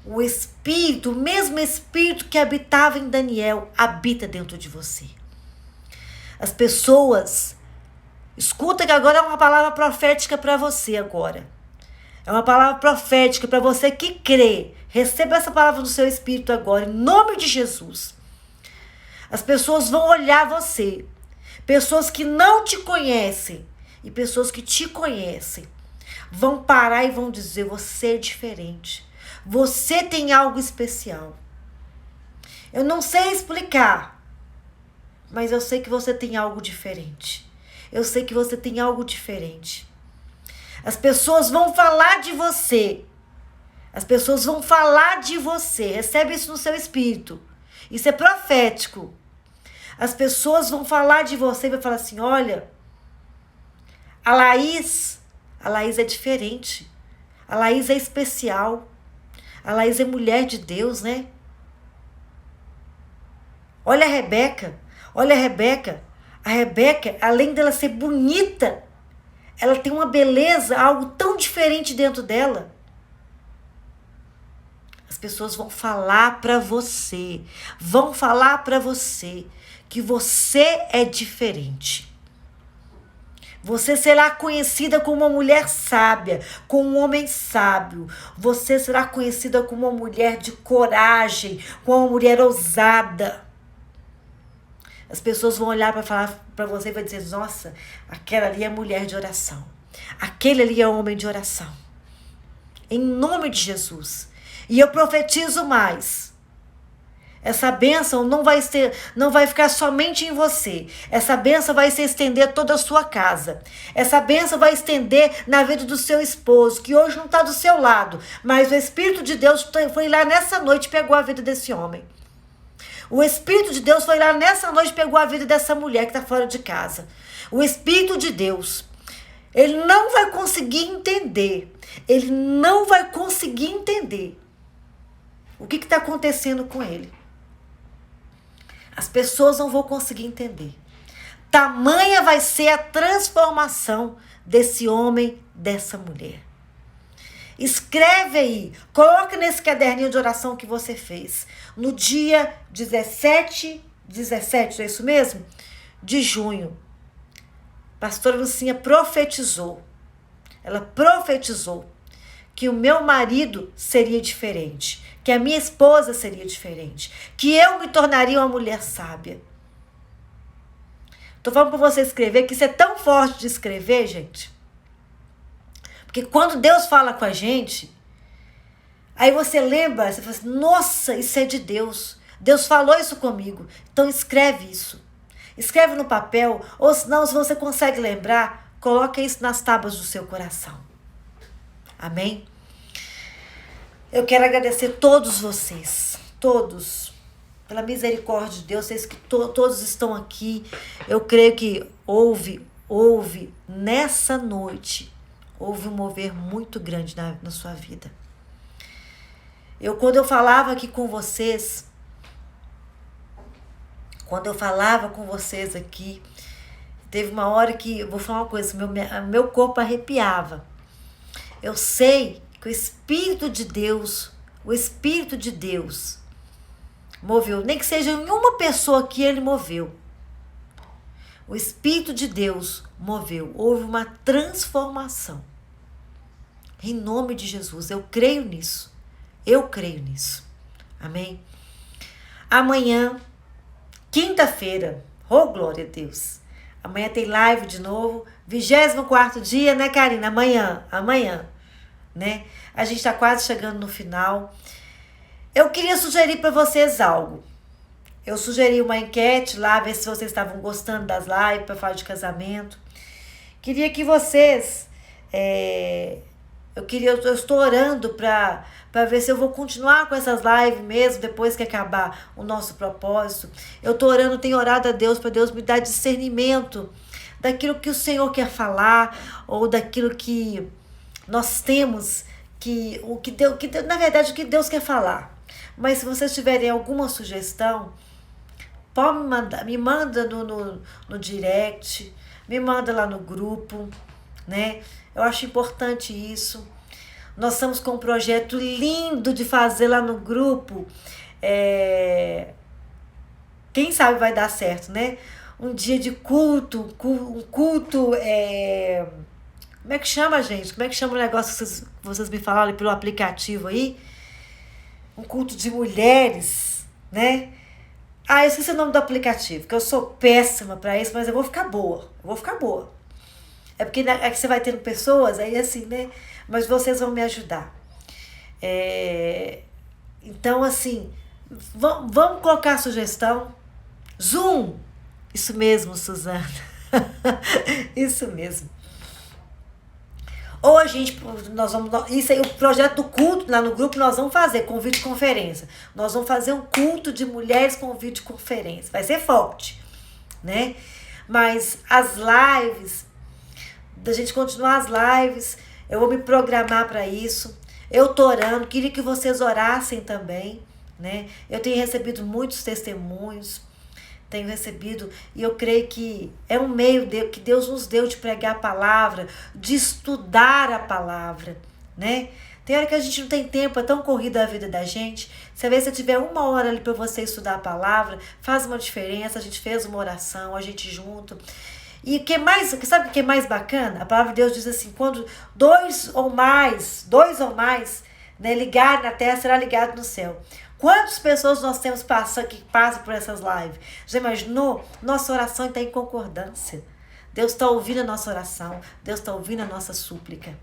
o Espírito, o mesmo Espírito que habitava em Daniel, habita dentro de você. As pessoas, escuta que agora é uma palavra profética para você agora. É uma palavra profética para você que crê. Receba essa palavra do seu espírito agora, em nome de Jesus. As pessoas vão olhar você. Pessoas que não te conhecem e pessoas que te conhecem vão parar e vão dizer: você é diferente. Você tem algo especial. Eu não sei explicar, mas eu sei que você tem algo diferente. Eu sei que você tem algo diferente. As pessoas vão falar de você. As pessoas vão falar de você. Recebe isso no seu espírito. Isso é profético. As pessoas vão falar de você e vai falar assim: olha, a Laís é diferente. A Laís é especial. A Laís é mulher de Deus, né? Olha a Rebeca. A Rebeca, além dela ser bonita, ela tem uma beleza, algo tão diferente dentro dela. As pessoas vão falar para você. Que você é diferente. Você será conhecida como uma mulher sábia, como um homem sábio. Você será conhecida como uma mulher de coragem, como uma mulher ousada. As pessoas vão olhar para falar para você e vai dizer: nossa, aquela ali é mulher de oração. Aquele ali é homem de oração. Em nome de Jesus. E eu profetizo mais. Essa bênção não vai ficar somente em você. Essa bênção vai se estender toda a sua casa. Essa bênção vai estender na vida do seu esposo, que hoje não está do seu lado. Mas o Espírito de Deus foi lá nessa noite e pegou a vida desse homem. O Espírito de Deus foi lá nessa noite e pegou a vida dessa mulher que está fora de casa. O Espírito de Deus, ele não vai conseguir entender. Ele não vai conseguir entender o que está acontecendo com ele. As pessoas não vão conseguir entender. Tamanha vai ser a transformação desse homem, dessa mulher. Escreve aí, coloca nesse caderninho de oração que você fez. No dia 17, é isso mesmo? De junho. Pastora Lucinha profetizou. Ela profetizou que o meu marido seria diferente, que a minha esposa seria diferente, que eu me tornaria uma mulher sábia. Tô falando para você escrever, que isso é tão forte de escrever, gente. Porque quando Deus fala com a gente, aí você lembra, você fala assim, nossa, isso é de Deus. Deus falou isso comigo. Então escreve isso. Escreve no papel, ou senão, se você consegue lembrar, coloca isso nas tábuas do seu coração. Amém? Eu quero agradecer todos vocês, todos, pela misericórdia de Deus, vocês que todos estão aqui. Eu creio que houve nessa noite, houve um mover muito grande na sua vida. Quando eu falava aqui com vocês, aqui, teve uma hora que, eu vou falar uma coisa, meu corpo arrepiava. Eu sei que o Espírito de Deus moveu, nem que seja em uma pessoa que ele moveu. O Espírito de Deus moveu, houve uma transformação. Em nome de Jesus, eu creio nisso. Amém? Amanhã, quinta-feira, oh glória a Deus. Amanhã tem live de novo, 24º dia, né, Karina? Amanhã, né? A gente tá quase chegando no final. Eu queria sugerir para vocês algo. Eu sugeri uma enquete lá, ver se vocês estavam gostando das lives para falar de casamento. Queria que vocês... Eu estou orando para ver se eu vou continuar com essas lives mesmo, depois que acabar o nosso propósito. Eu estou orando, tenho orado a Deus, para Deus me dar discernimento daquilo que o Senhor quer falar, ou daquilo que nós temos, na verdade, o que Deus quer falar. Mas se vocês tiverem alguma sugestão, pode me manda no direct, me manda lá no grupo, né? Eu acho importante isso. Nós estamos com um projeto lindo de fazer lá no grupo. Quem sabe vai dar certo, né? Um dia de culto, um culto... Como é que chama, gente? Como é que chama o negócio que vocês me falaram pelo aplicativo aí? Um culto de mulheres, né? Eu esqueci o nome do aplicativo, que eu sou péssima para isso, mas eu vou ficar boa. É porque aqui você vai tendo pessoas, aí assim, né? Mas vocês vão me ajudar. Então, assim, vamos colocar a sugestão. Zoom! Isso mesmo, Suzana. Isso mesmo. Ou isso aí, o projeto do culto lá no grupo, nós vamos fazer com videoconferência. Nós vamos fazer um culto de mulheres com videoconferência. Vai ser forte, né? Mas as lives, da gente continuar as lives, eu vou me programar para isso. Eu tô orando, queria que vocês orassem também, né? Eu tenho recebido muitos testemunhos, e eu creio que é um meio que Deus nos deu de pregar a palavra, de estudar a palavra, né? Tem hora que a gente não tem tempo, é tão corrida a vida da gente. Se às vezes você tiver 1 hora ali para você estudar a palavra, faz uma diferença. A gente fez uma oração, a gente junto. E sabe o que é mais bacana? A palavra de Deus diz assim, quando dois ou mais, né, ligar na terra, será ligado no céu. Quantas pessoas nós temos que passam por essas lives? Já imaginou? Nossa oração está em concordância. Deus está ouvindo a nossa oração. Deus está ouvindo a nossa súplica.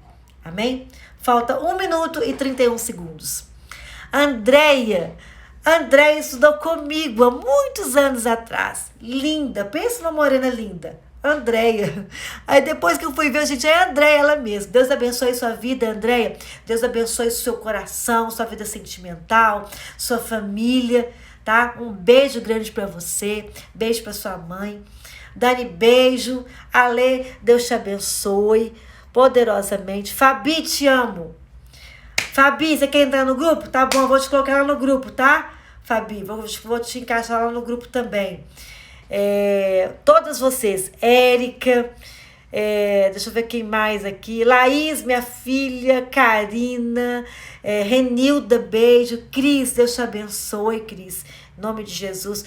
Amém? Falta 1 minuto e 31 segundos. Andréia estudou comigo há muitos anos atrás. Linda, pensa numa morena linda. Andréia. Aí depois que eu fui ver, gente, é a Andréia ela mesma. Deus abençoe sua vida, Andréia. Deus abençoe seu coração, sua vida sentimental, sua família, tá? Um beijo grande pra você. Beijo pra sua mãe. Dani, beijo. Ale, Deus te abençoe poderosamente. Fabi, te amo. Fabi, você quer entrar no grupo? Tá bom, eu vou te colocar lá no grupo, tá? Fabi, vou te encaixar lá no grupo também. Todas vocês, Érica, Deixa eu ver quem mais aqui. Laís, minha filha. Karina. Renilda, beijo. Cris, Deus te abençoe, Cris. Em nome de Jesus.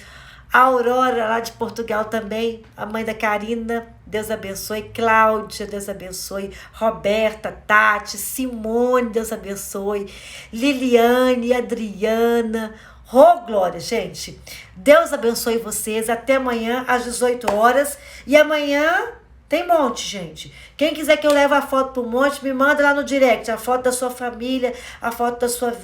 A Aurora, lá de Portugal também. A mãe da Karina. Deus abençoe. Cláudia, Deus abençoe. Roberta, Tati, Simone, Deus abençoe. Liliane, Adriana. Glória, gente. Deus abençoe vocês. Até amanhã, às 18 horas. E amanhã tem monte, gente. Quem quiser que eu leve a foto pro monte, me manda lá no direct. A foto da sua família, a foto da sua,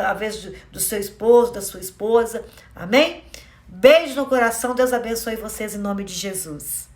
a vez do seu esposo, da sua esposa. Amém? Beijo no coração. Deus abençoe vocês em nome de Jesus.